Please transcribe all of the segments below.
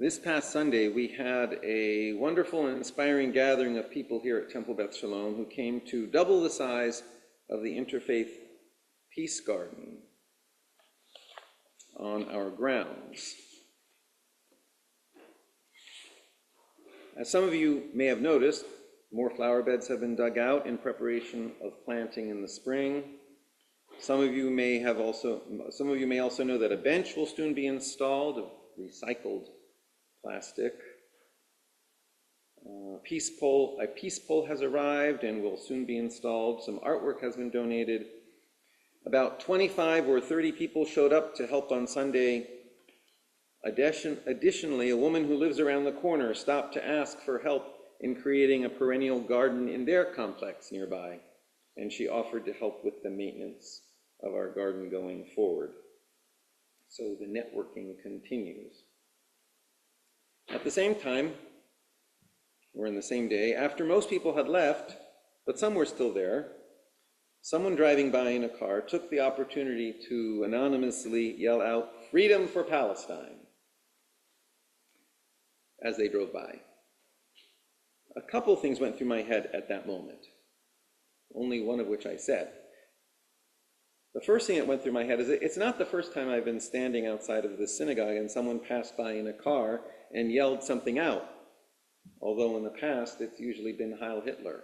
This past Sunday, we had a wonderful and inspiring gathering of people here at Temple Beth Shalom who came to double the size of the Interfaith Peace Garden on our grounds. As some of you may have noticed, more flower beds have been dug out in preparation of planting in the spring. Some of you may also know that a bench will soon be installed of recycled plastic. A peace pole has arrived and will soon be installed. Some artwork has been donated. About 25 or 30 people showed up to help on Sunday. Additionally, a woman who lives around the corner stopped to ask for help in creating a perennial garden in their complex nearby, and she offered to help with the maintenance of our garden going forward. So the networking continues. At the same time, or in the same day, after most people had left, but some were still there, someone driving by in a car took the opportunity to anonymously yell out, "Freedom for Palestine," as they drove by. A couple things went through my head at that moment, only one of which I said. The first thing that went through my head is it's not the first time I've been standing outside of the synagogue and someone passed by in a car and yelled something out, although in the past it's usually been Heil Hitler.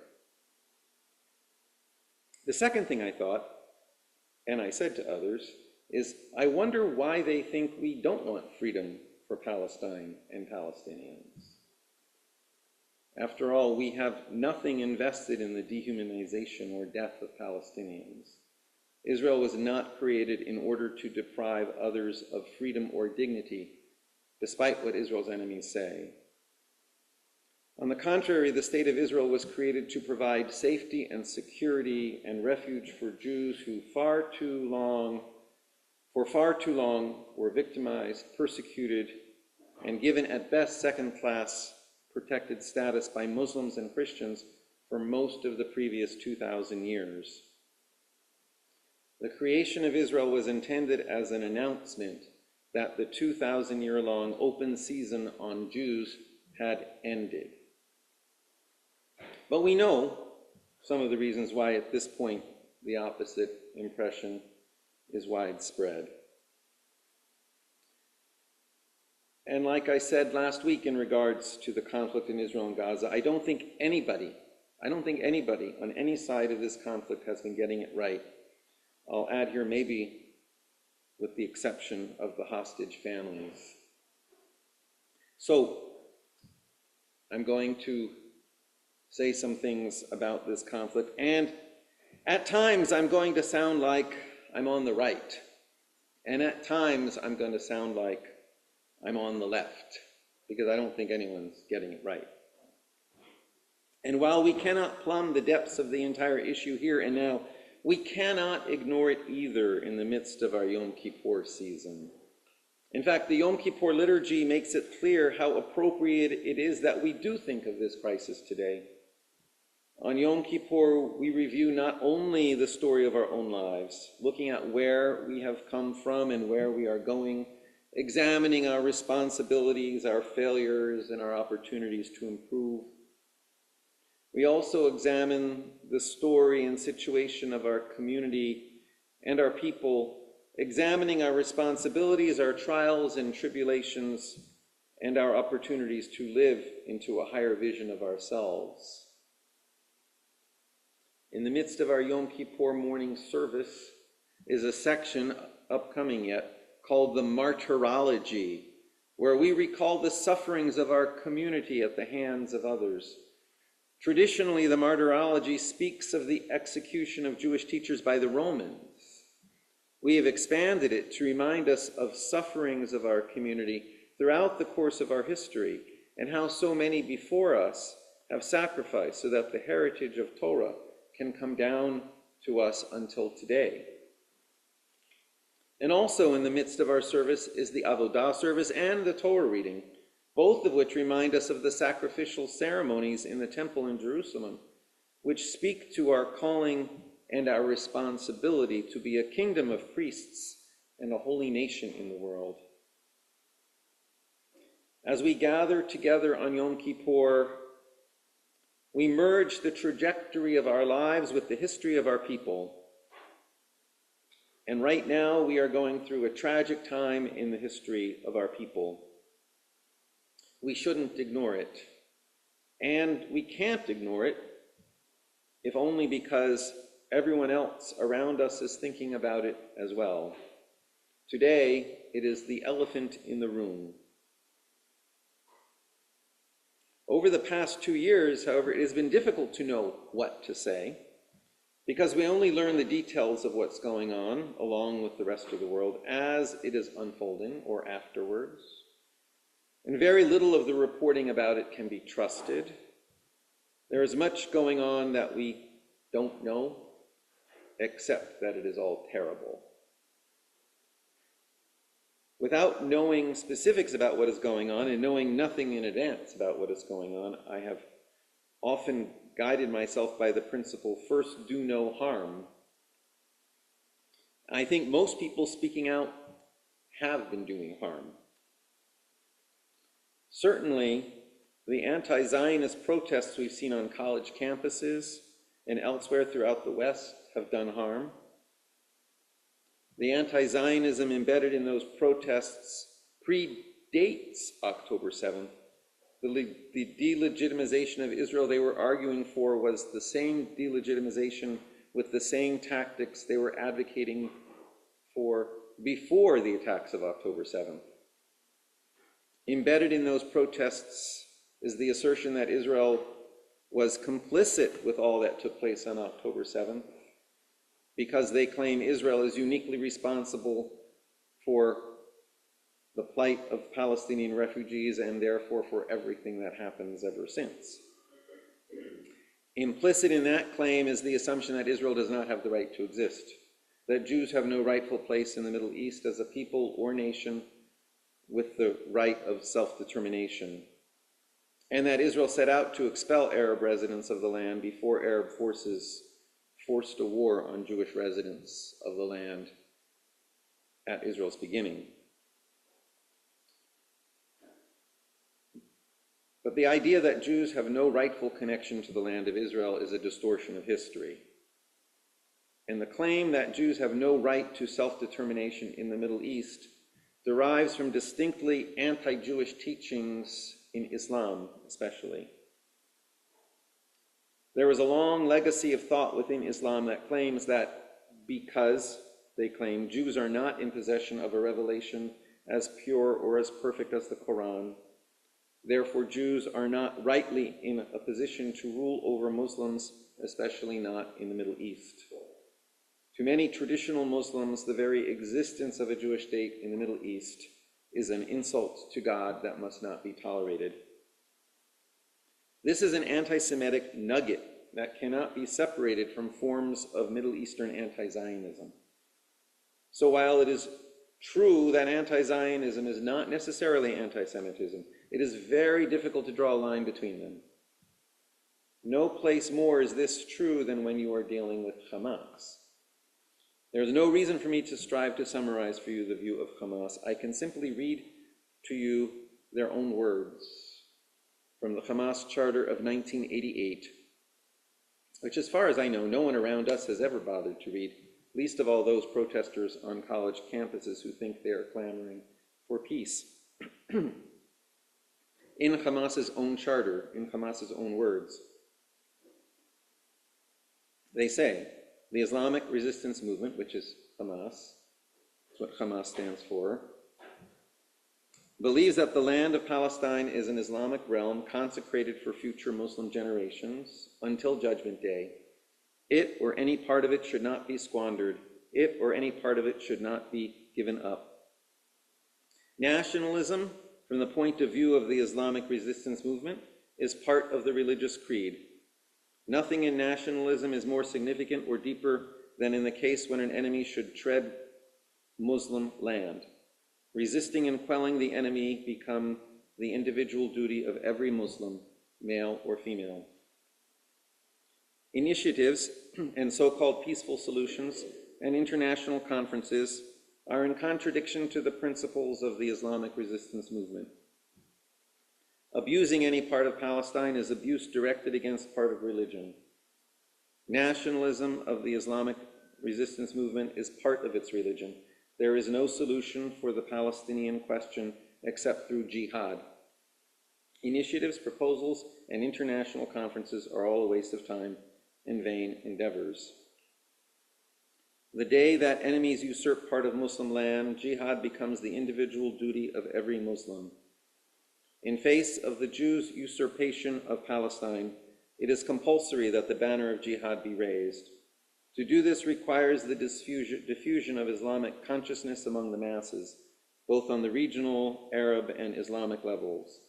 The second thing I thought, and I said to others, is I wonder why they think we don't want freedom for Palestine and Palestinians. After all, we have nothing invested in the dehumanization or death of Palestinians. Israel was not created in order to deprive others of freedom or dignity, despite what Israel's enemies say. On the contrary, the state of Israel was created to provide safety and security and refuge for Jews who for far too long were victimized, persecuted, and given at best second-class protected status by Muslims and Christians for most of the previous 2,000 years. The creation of Israel was intended as an announcement that the 2,000-year-long open season on Jews had ended. But we know some of the reasons why at this point the opposite impression is widespread. And like I said last week in regards to the conflict in Israel and Gaza, I don't think anybody on any side of this conflict has been getting it right. I'll add here maybe with the exception of the hostage families. So I'm going to say some things about this conflict, and at times I'm going to sound like I'm on the right, and at times I'm going to sound like I'm on the left, because I don't think anyone's getting it right. And while we cannot plumb the depths of the entire issue here and now, we cannot ignore it either in the midst of our Yom Kippur season. In fact, the Yom Kippur liturgy makes it clear how appropriate it is that we do think of this crisis today. On Yom Kippur, we review not only the story of our own lives, looking at where we have come from and where we are going, examining our responsibilities, our failures, and our opportunities to improve. We also examine the story and situation of our community and our people, examining our responsibilities, our trials and tribulations, and our opportunities to live into a higher vision of ourselves. In the midst of our Yom Kippur morning service is a section, upcoming yet, called the Martyrology, where we recall the sufferings of our community at the hands of others. Traditionally, the Martyrology speaks of the execution of Jewish teachers by the Romans. We have expanded it to remind us of sufferings of our community throughout the course of our history, and how so many before us have sacrificed so that the heritage of Torah can come down to us until today. And also in the midst of our service is the Avodah service and the Torah reading, both of which remind us of the sacrificial ceremonies in the temple in Jerusalem, which speak to our calling and our responsibility to be a kingdom of priests and a holy nation in the world. As we gather together on Yom Kippur, we merge the trajectory of our lives with the history of our people. And right now, we are going through a tragic time in the history of our people. We shouldn't ignore it. And we can't ignore it, if only because everyone else around us is thinking about it as well. Today, it is the elephant in the room. Over the past 2 years, however, it has been difficult to know what to say, because we only learn the details of what's going on, along with the rest of the world, as it is unfolding or afterwards. And very little of the reporting about it can be trusted. There is much going on that we don't know, except that it is all terrible. Without knowing specifics about what is going on and knowing nothing in advance about what is going on, I have often guided myself by the principle, first do no harm. I think most people speaking out have been doing harm. Certainly, the anti-Zionist protests we've seen on college campuses and elsewhere throughout the West have done harm. The anti-Zionism embedded in those protests predates October 7th. The delegitimization of Israel they were arguing for was the same delegitimization with the same tactics they were advocating for before the attacks of October 7th. Embedded in those protests is the assertion that Israel was complicit with all that took place on October 7th, because they claim Israel is uniquely responsible for the plight of Palestinian refugees and therefore for everything that happens ever since. Implicit in that claim is the assumption that Israel does not have the right to exist, that Jews have no rightful place in the Middle East as a people or nation with the right of self-determination, and that Israel set out to expel Arab residents of the land before Arab forces forced a war on Jewish residents of the land at Israel's beginning. But the idea that Jews have no rightful connection to the land of Israel is a distortion of history. And the claim that Jews have no right to self-determination in the Middle East derives from distinctly anti-Jewish teachings in Islam, especially. There is a long legacy of thought within Islam that claims that because, they claim, Jews are not in possession of a revelation as pure or as perfect as the Quran, therefore Jews are not rightly in a position to rule over Muslims, especially not in the Middle East. To many traditional Muslims, the very existence of a Jewish state in the Middle East is an insult to God that must not be tolerated. This is an anti-Semitic nugget that cannot be separated from forms of Middle Eastern anti-Zionism. So while it is true that anti-Zionism is not necessarily anti-Semitism, it is very difficult to draw a line between them. No place more is this true than when you are dealing with Hamas. There is no reason for me to strive to summarize for you the view of Hamas. I can simply read to you their own words from the Hamas Charter of 1988, which, as far as I know, no one around us has ever bothered to read, least of all those protesters on college campuses who think they are clamoring for peace. In Hamas's own charter, in Hamas's own words, they say, the Islamic Resistance Movement, which is Hamas, that's what Hamas stands for, believes that the land of Palestine is an Islamic realm consecrated for future Muslim generations until Judgment Day. It or any part of it should not be squandered. It or any part of it should not be given up. Nationalism, from the point of view of the Islamic resistance movement, is part of the religious creed. Nothing in nationalism is more significant or deeper than in the case when an enemy should tread Muslim land. Resisting and quelling the enemy become the individual duty of every Muslim, male or female. Initiatives and so-called peaceful solutions and international conferences are in contradiction to the principles of the Islamic resistance movement. Abusing any part of Palestine is abuse directed against part of religion. Nationalism of the Islamic resistance movement is part of its religion. There is no solution for the Palestinian question except through jihad. Initiatives, proposals, and international conferences are all a waste of time and vain endeavors. The day that enemies usurp part of Muslim land, jihad becomes the individual duty of every Muslim. In face of the Jews' usurpation of Palestine, it is compulsory that the banner of jihad be raised. To do this requires the diffusion of Islamic consciousness among the masses, both on the regional, Arab, and Islamic levels.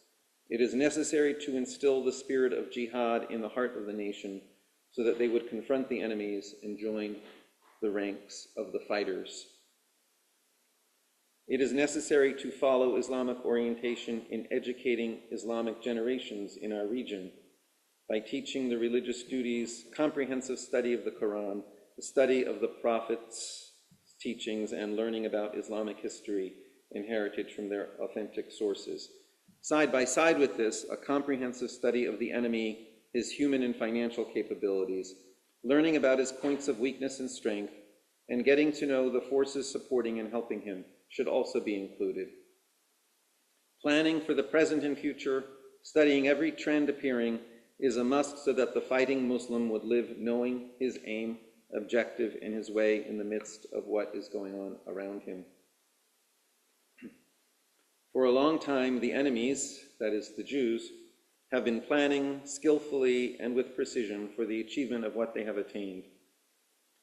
It is necessary to instill the spirit of jihad in the heart of the nation so that they would confront the enemies and join the ranks of the fighters. It is necessary to follow Islamic orientation in educating Islamic generations in our region by teaching the religious duties, comprehensive study of the Quran, the study of the Prophet's teachings, and learning about Islamic history and heritage from their authentic sources. Side by side with this, a comprehensive study of the enemy, his human and financial capabilities, learning about his points of weakness and strength, and getting to know the forces supporting and helping him should also be included. Planning for the present and future, studying every trend appearing, is a must so that the fighting Muslim would live knowing his aim, objective, and his way in the midst of what is going on around him. For a long time, the enemies, that is the Jews, have been planning skillfully and with precision for the achievement of what they have attained.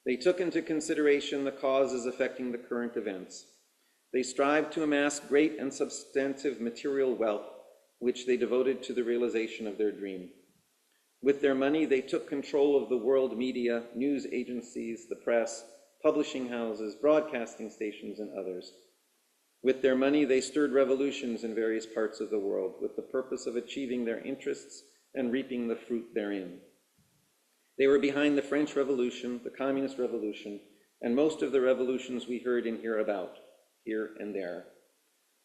They took into consideration the causes affecting the current events. They strived to amass great and substantive material wealth, which they devoted to the realization of their dream. With their money, they took control of the world media, news agencies, the press, publishing houses, broadcasting stations, and others. With their money, they stirred revolutions in various parts of the world with the purpose of achieving their interests and reaping the fruit therein. They were behind the French Revolution, the Communist Revolution, and most of the revolutions we heard and hear about, here and there.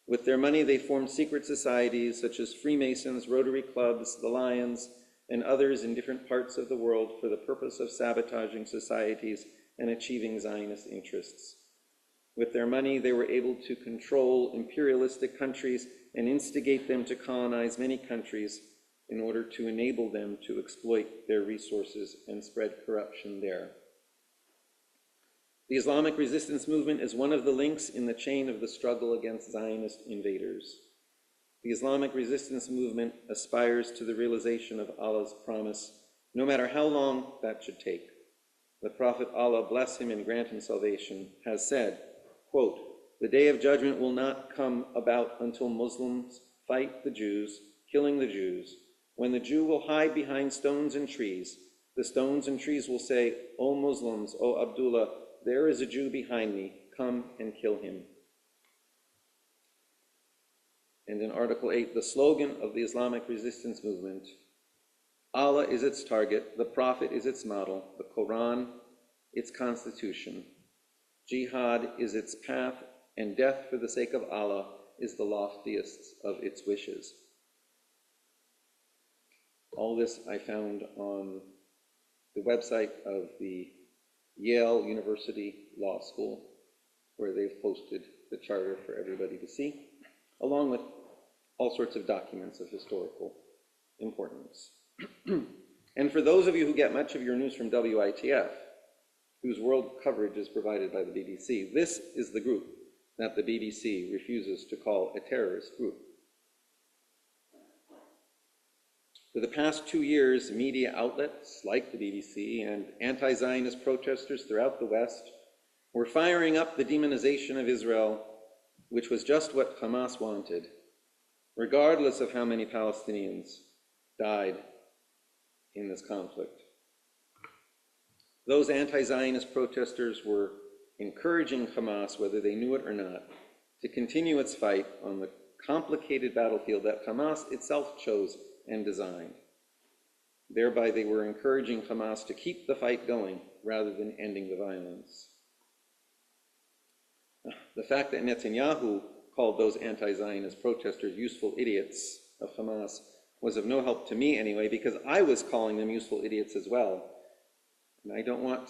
With their money, they formed secret societies such as Freemasons, Rotary Clubs, the Lions, and others in different parts of the world for the purpose of sabotaging societies and achieving Zionist interests. With their money, they were able to control imperialistic countries and instigate them to colonize many countries in order to enable them to exploit their resources and spread corruption there. The Islamic resistance movement is one of the links in the chain of the struggle against Zionist invaders. The Islamic resistance movement aspires to the realization of Allah's promise, no matter how long that should take. The Prophet, Allah bless him and grant him salvation, has said, quote, "The day of judgment will not come about until Muslims fight the Jews, killing the Jews. When the Jew will hide behind stones and trees, the stones and trees will say, 'O Muslims, O Abdullah, there is a Jew behind me, come and kill him.'" And in Article 8, the slogan of the Islamic resistance movement, Allah is its target, the Prophet is its model, the Quran its constitution, jihad is its path, and death for the sake of Allah is the loftiest of its wishes. All this I found on the website of the Yale University Law School, where they've posted the charter for everybody to see, along with all sorts of documents of historical importance. And for those of you who get much of your news from WITF, whose world coverage is provided by the BBC, this is the group that the BBC refuses to call a terrorist group. For the past 2 years, media outlets like the BBC and anti-Zionist protesters throughout the West were firing up the demonization of Israel, which was just what Hamas wanted, regardless of how many Palestinians died in this conflict. Those anti-Zionist protesters were encouraging Hamas, whether they knew it or not, to continue its fight on the complicated battlefield that Hamas itself chose and designed. Thereby, they were encouraging Hamas to keep the fight going rather than ending the violence. The fact that Netanyahu called those anti-Zionist protesters useful idiots of Hamas was of no help to me anyway, because I was calling them useful idiots as well. And I don't want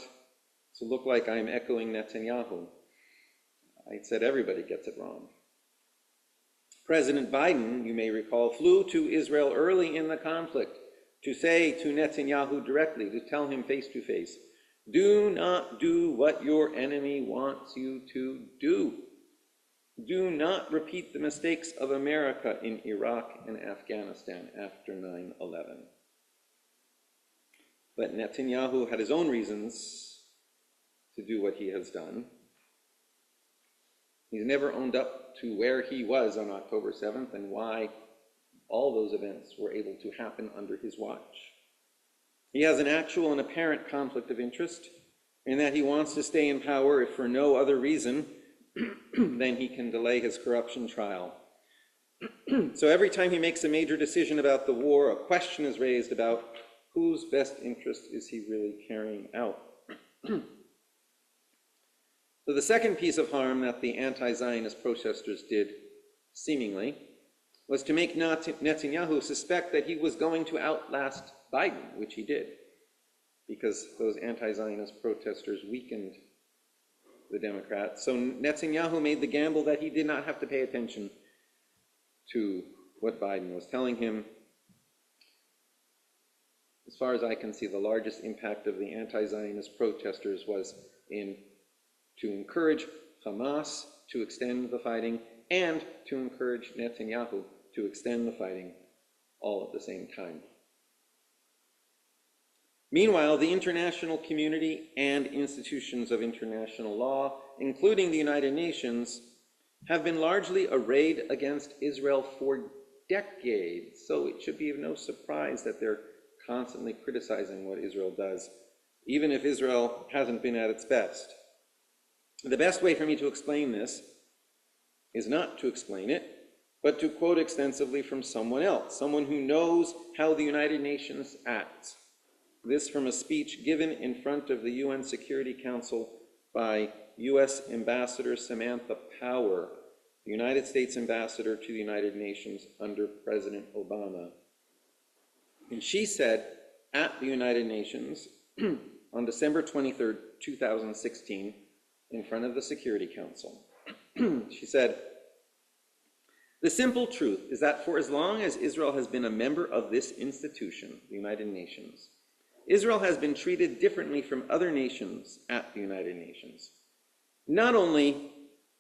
to look like I'm echoing Netanyahu. I said everybody gets it wrong. President Biden, you may recall, flew to Israel early in the conflict to say to Netanyahu directly, to tell him face to face, do not do what your enemy wants you to do. Do not repeat the mistakes of America in Iraq and Afghanistan after 9/11. But Netanyahu had his own reasons to do what he has done. He's never owned up to where he was on October 7th and why all those events were able to happen under his watch. He has an actual and apparent conflict of interest in that he wants to stay in power if for no other reason then he can delay his corruption trial. So every time he makes a major decision about the war, a question is raised about whose best interest is he really carrying out. So the second piece of harm that the anti-Zionist protesters did, seemingly, was to make Netanyahu suspect that he was going to outlast Biden, which he did, because those anti-Zionist protesters weakened the Democrats. So Netanyahu made the gamble that he did not have to pay attention to what Biden was telling him. As far as I can see, the largest impact of the anti-Zionist protesters was to encourage Hamas to extend the fighting and to encourage Netanyahu to extend the fighting all at the same time. Meanwhile, the international community and institutions of international law, including the United Nations, have been largely arrayed against Israel for decades. So it should be of no surprise that they're constantly criticizing what Israel does, even if Israel hasn't been at its best. The best way for me to explain this is not to explain it, but to quote extensively from someone else, someone who knows how the United Nations acts. This from a speech given in front of the UN Security Council by U.S. Ambassador Samantha Power, the United States Ambassador to the United Nations under President Obama. And she said at the United Nations on December 23rd, 2016, in front of the Security Council, she said, "The simple truth is that for as long as Israel has been a member of this institution, the United Nations, Israel has been treated differently from other nations at the United Nations. Not only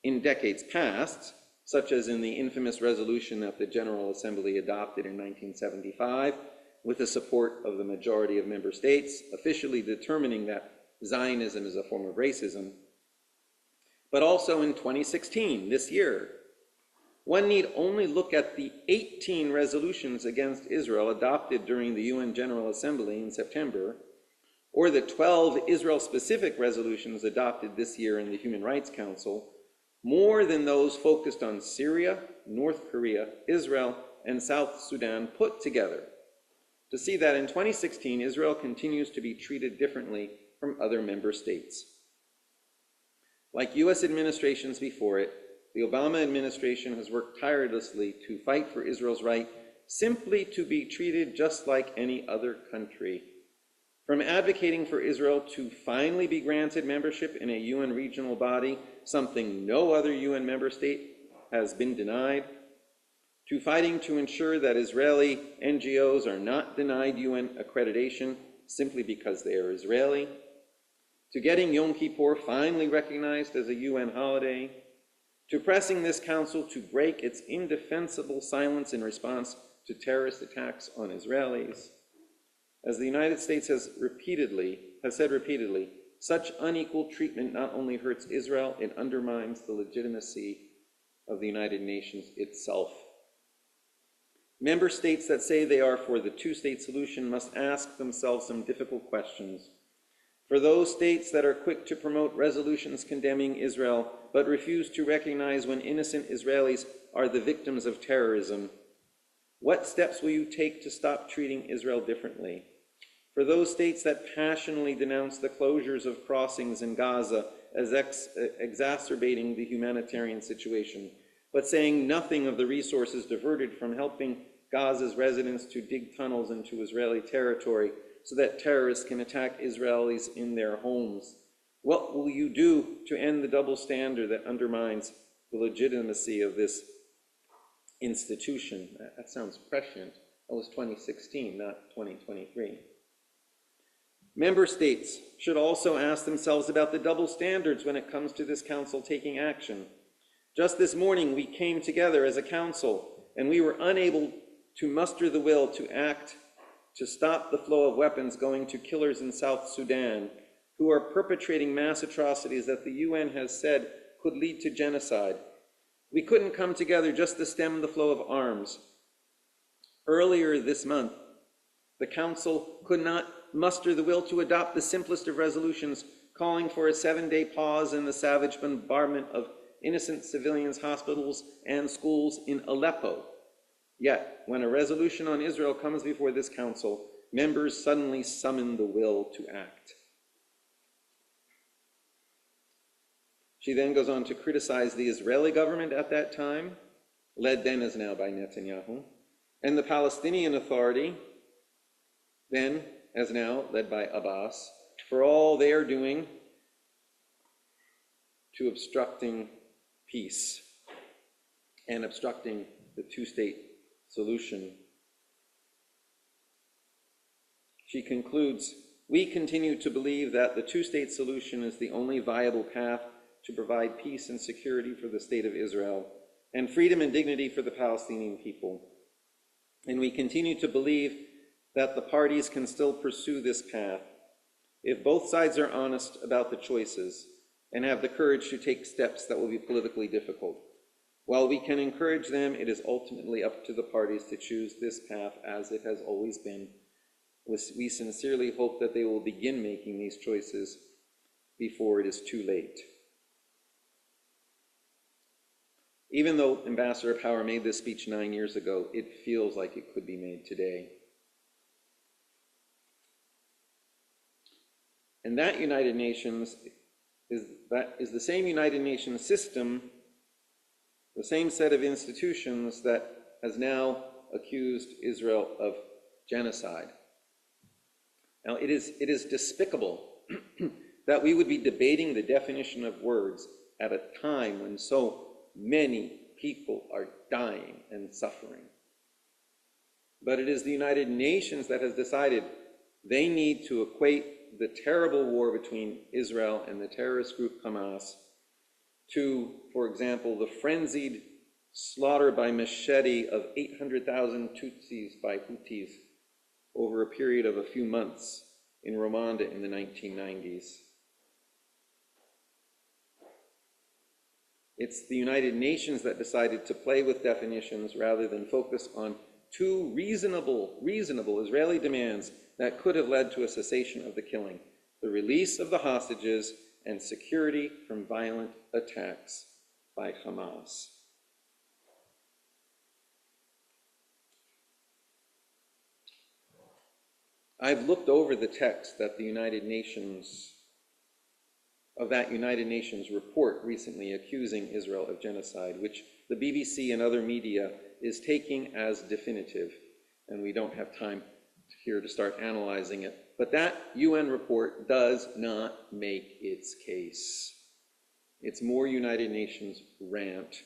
in decades past, such as in the infamous resolution that the General Assembly adopted in 1975, with the support of the majority of member states, officially determining that Zionism is a form of racism, but also in 2016, this year. One need only look at the 18 resolutions against Israel adopted during the UN General Assembly in September, or the 12 Israel-specific resolutions adopted this year in the Human Rights Council, more than those focused on Syria, North Korea, Israel, and South Sudan put together, to see that in 2016, Israel continues to be treated differently from other member states. Like US administrations before it, the Obama administration has worked tirelessly to fight for Israel's right simply to be treated just like any other country. From advocating for Israel to finally be granted membership in a UN regional body, something no other UN member state has been denied, to fighting to ensure that Israeli NGOs are not denied UN accreditation simply because they are Israeli, to getting Yom Kippur finally recognized as a UN holiday, to pressing this council to break its indefensible silence in response to terrorist attacks on Israelis. As the United States has said repeatedly, such unequal treatment not only hurts Israel, it undermines the legitimacy of the United Nations itself. Member states that say they are for the two-state solution must ask themselves some difficult questions. For those states that are quick to promote resolutions condemning Israel, but refuse to recognize when innocent Israelis are the victims of terrorism, what steps will you take to stop treating Israel differently? For those states that passionately denounce the closures of crossings in Gaza as exacerbating the humanitarian situation, but saying nothing of the resources diverted from helping Gaza's residents to dig tunnels into Israeli territory so that terrorists can attack Israelis in their homes? What will you do to end the double standard that undermines the legitimacy of this institution? That sounds prescient. That was 2016, not 2023. Member states should also ask themselves about the double standards when it comes to this council taking action. Just this morning, we came together as a council, and we were unable to muster the will to act to stop the flow of weapons going to killers in South Sudan, who are perpetrating mass atrocities that the UN has said could lead to genocide. We couldn't come together just to stem the flow of arms. Earlier this month, the Council could not muster the will to adopt the simplest of resolutions, calling for a 7-day pause in the savage bombardment of innocent civilians' hospitals and schools in Aleppo. Yet, when a resolution on Israel comes before this Council, members suddenly summon the will to act. She then goes on to criticize the Israeli government at that time, led then as now by Netanyahu, and the Palestinian Authority, then as now led by Abbas, for all they are doing to obstructing peace and obstructing the two-state solution. She concludes, "We continue to believe that the two-state solution is the only viable path to provide peace and security for the state of Israel and freedom and dignity for the Palestinian people. And we continue to believe that the parties can still pursue this path if both sides are honest about the choices and have the courage to take steps that will be politically difficult. While we can encourage them, it is ultimately up to the parties to choose this path as it has always been. We sincerely hope that they will begin making these choices before it is too late." Even though Ambassador Power made this speech 9 years ago, it feels like it could be made today. And that United Nations is the same United Nations system, the same set of institutions that has now accused Israel of genocide. Now, it is despicable that we would be debating the definition of words at a time when so many people are dying and suffering. But it is the United Nations that has decided they need to equate the terrible war between Israel and the terrorist group Hamas to, for example, the frenzied slaughter by machete of 800,000 Tutsis by Houthis over a period of a few months in Rwanda in the 1990s. It's the United Nations that decided to play with definitions rather than focus on two reasonable Israeli demands that could have led to a cessation of the killing: the release of the hostages and security from violent attacks by Hamas. I've looked over the text that the United Nations report recently accusing Israel of genocide, which the BBC and other media is taking as definitive, and we don't have time here to start analyzing it. But that UN report does not make its case. It's more United Nations rant,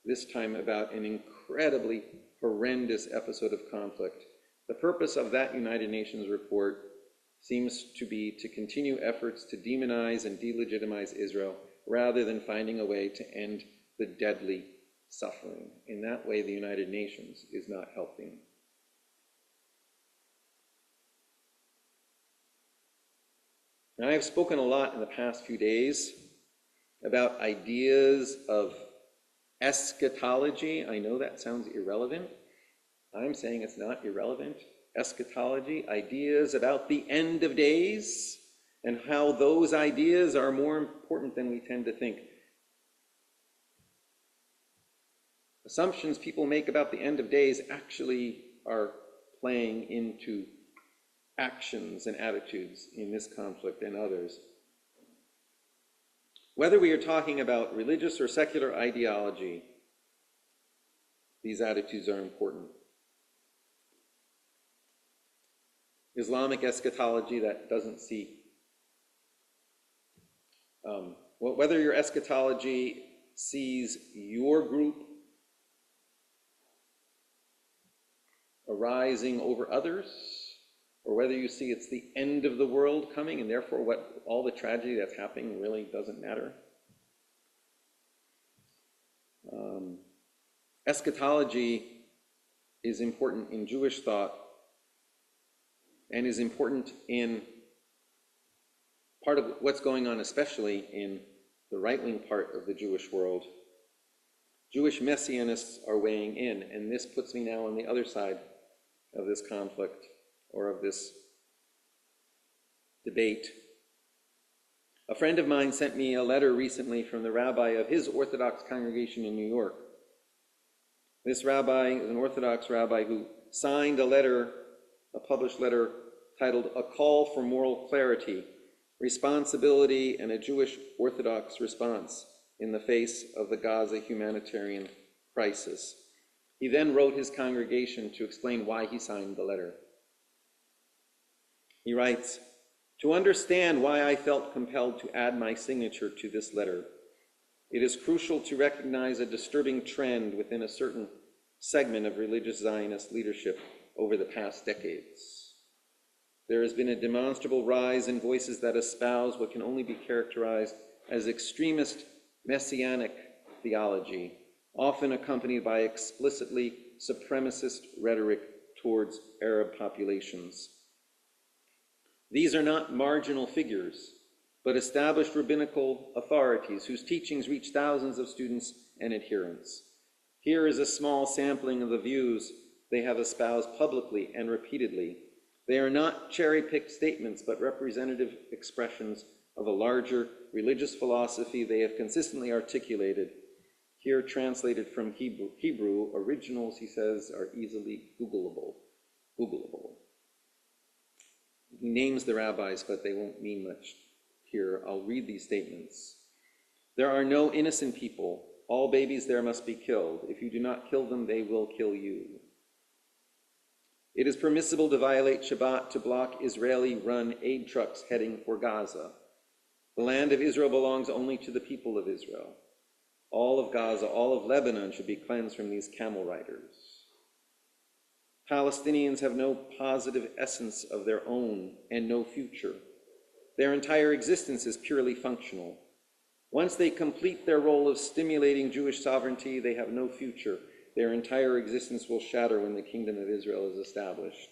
this time about an incredibly horrendous episode of conflict. The purpose of that United Nations report seems to be to continue efforts to demonize and delegitimize Israel rather than finding a way to end the deadly suffering. In that way, the United Nations is not helping. Now, I have spoken a lot in the past few days about ideas of eschatology. I know that sounds irrelevant. I'm saying it's not irrelevant. Eschatology, ideas about the end of days, and how those ideas are more important than we tend to think. Assumptions people make about the end of days actually are playing into actions and attitudes in this conflict and others. Whether we are talking about religious or secular ideology, these attitudes are important. Islamic eschatology that doesn't see, whether your eschatology sees your group arising over others, or whether you see it's the end of the world coming, and therefore what all the tragedy that's happening really doesn't matter. Eschatology is important in Jewish thought and is important in part of what's going on, especially in the right-wing part of the Jewish world. Jewish messianists are weighing in, and this puts me now on the other side of this conflict or of this debate. A friend of mine sent me a letter recently from the rabbi of his Orthodox congregation in New York. This rabbi is an Orthodox rabbi who signed a letter, a published letter titled A Call for Moral Clarity, Responsibility and a Jewish Orthodox Response in the Face of the Gaza Humanitarian Crisis. He then wrote his congregation to explain why he signed the letter. He writes, "To understand why I felt compelled to add my signature to this letter, it is crucial to recognize a disturbing trend within a certain segment of religious Zionist leadership over the past decades. There has been a demonstrable rise in voices that espouse what can only be characterized as extremist messianic theology, often accompanied by explicitly supremacist rhetoric towards Arab populations. These are not marginal figures, but established rabbinical authorities whose teachings reach thousands of students and adherents. Here is a small sampling of the views they have espoused publicly and repeatedly. They are not cherry-picked statements, but representative expressions of a larger religious philosophy they have consistently articulated. Here translated from Hebrew, originals, he says, are easily Googleable. He names the rabbis, but they won't mean much here. I'll read these statements. There are no innocent people. All babies there must be killed. If you do not kill them, they will kill you. It is permissible to violate Shabbat to block Israeli-run aid trucks heading for Gaza. The land of Israel belongs only to the people of Israel. All of Gaza, all of Lebanon should be cleansed from these camel riders. Palestinians have no positive essence of their own and no future. Their entire existence is purely functional. Once they complete their role of stimulating Jewish sovereignty, they have no future. Their entire existence will shatter when the kingdom of Israel is established.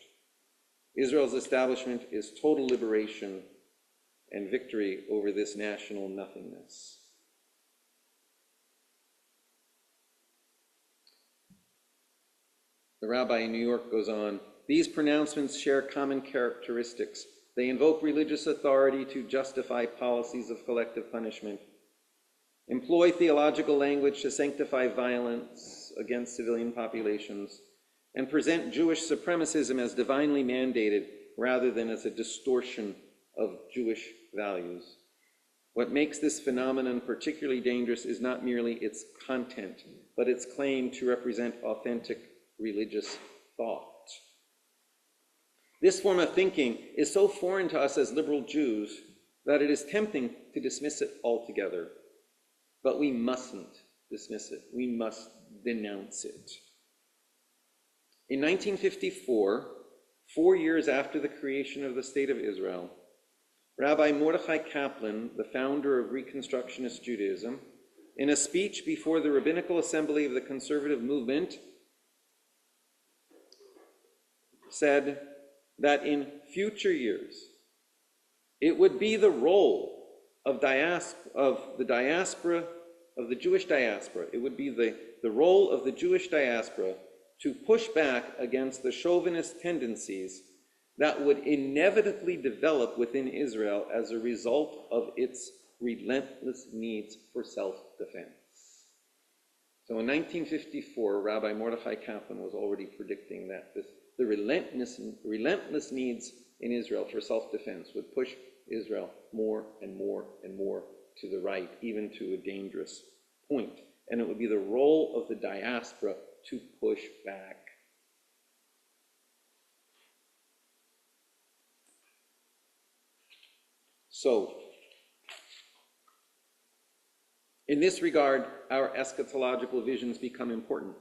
Israel's establishment is total liberation and victory over this national nothingness." The rabbi in New York goes on, "These pronouncements share common characteristics. They invoke religious authority to justify policies of collective punishment, employ theological language to sanctify violence against civilian populations, and present Jewish supremacism as divinely mandated rather than as a distortion of Jewish values. What makes this phenomenon particularly dangerous is not merely its content, but its claim to represent authentic religious thought. This form of thinking is so foreign to us as liberal Jews that it is tempting to dismiss it altogether. But we mustn't dismiss it. We must denounce it." In 1954, 4 years after the creation of the State of Israel, Rabbi Mordechai Kaplan, the founder of Reconstructionist Judaism, in a speech before the Rabbinical Assembly of the Conservative Movement, said that in future years, it would be the role of the diaspora, of the Jewish diaspora, it would be the role of the Jewish diaspora to push back against the chauvinist tendencies that would inevitably develop within Israel as a result of its relentless needs for self-defense. So in 1954, Rabbi Mordechai Kaplan was already predicting that the relentless needs in Israel for self-defense would push Israel more and more and more to the right, even to a dangerous point. And it would be the role of the diaspora to push back. So, in this regard, our eschatological visions become important,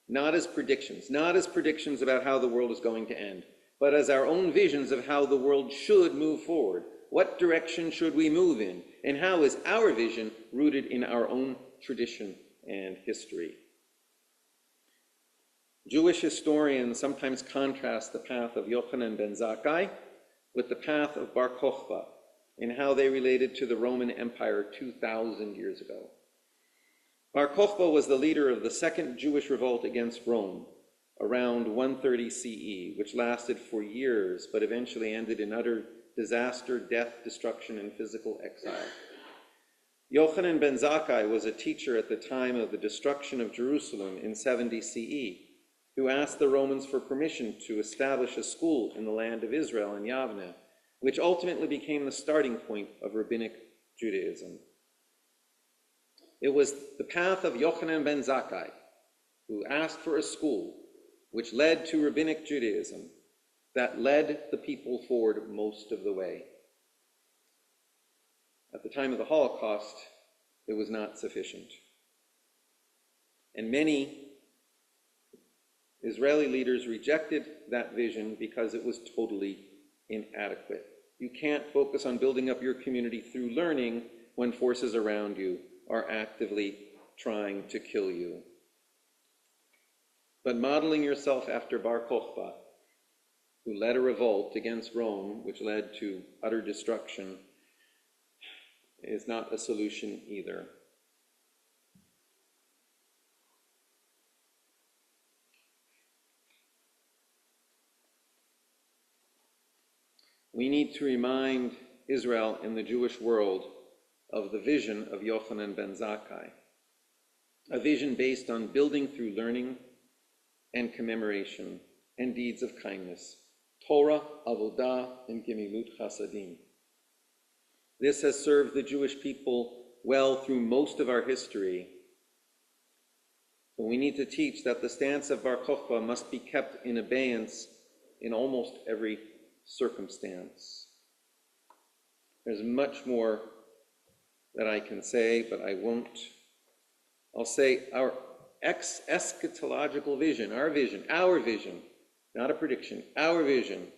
not as predictions about how the world is going to end, but as our own visions of how the world should move forward. What direction should we move in? And how is our vision rooted in our own tradition and history? Jewish historians sometimes contrast the path of Yochanan ben Zakkai with the path of Bar Kokhba in how they related to the Roman Empire 2,000 years ago. Bar Kokhba was the leader of the second Jewish revolt against Rome around 130 CE, which lasted for years, but eventually ended in utter disaster, death, destruction, and physical exile. Yochanan ben Zakkai was a teacher at the time of the destruction of Jerusalem in 70 CE, who asked the Romans for permission to establish a school in the land of Israel in Yavne, which ultimately became the starting point of rabbinic Judaism. It was the path of Yochanan ben Zakkai, who asked for a school, which led to rabbinic Judaism, that led the people forward most of the way. At the time of the Holocaust, it was not sufficient. And many Israeli leaders rejected that vision because it was totally inadequate. You can't focus on building up your community through learning when forces around you are actively trying to kill you. But modeling yourself after Bar Kokhba, who led a revolt against Rome, which led to utter destruction, is not a solution either. We need to remind Israel and the Jewish world of the vision of Yochanan ben Zakkai, a vision based on building through learning and commemoration and deeds of kindness, Torah, Avodah, and Gemilut Chasadim. This has served the Jewish people well through most of our history. But we need to teach that the stance of Bar Kokhba must be kept in abeyance in almost every circumstance. There's much more that I can say, but I won't. I'll say our eschatological vision, our vision, not a prediction, our vision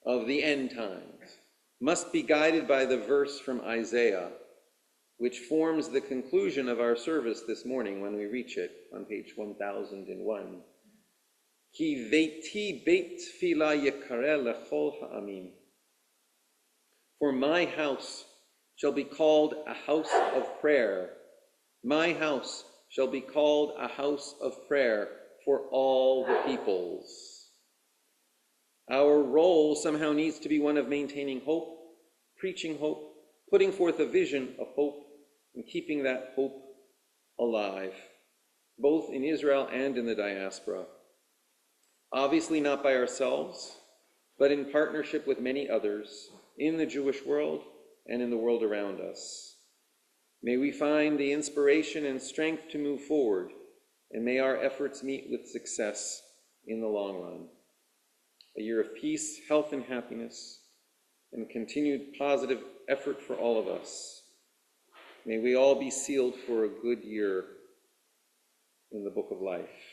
of the end times must be guided by the verse from Isaiah, which forms the conclusion of our service this morning when we reach it on page 1001. Ki veiti beit tefillah yekareh lechol ha'amim. For my house shall be called a house of prayer. My house shall be called a house of prayer for all the peoples. Our role somehow needs to be one of maintaining hope, preaching hope, putting forth a vision of hope, and keeping that hope alive, both in Israel and in the diaspora. Obviously not by ourselves, but in partnership with many others in the Jewish world and in the world around us. May we find the inspiration and strength to move forward, and may our efforts meet with success in the long run. A year of peace, health, and happiness, and continued positive effort for all of us. May we all be sealed for a good year in the book of life.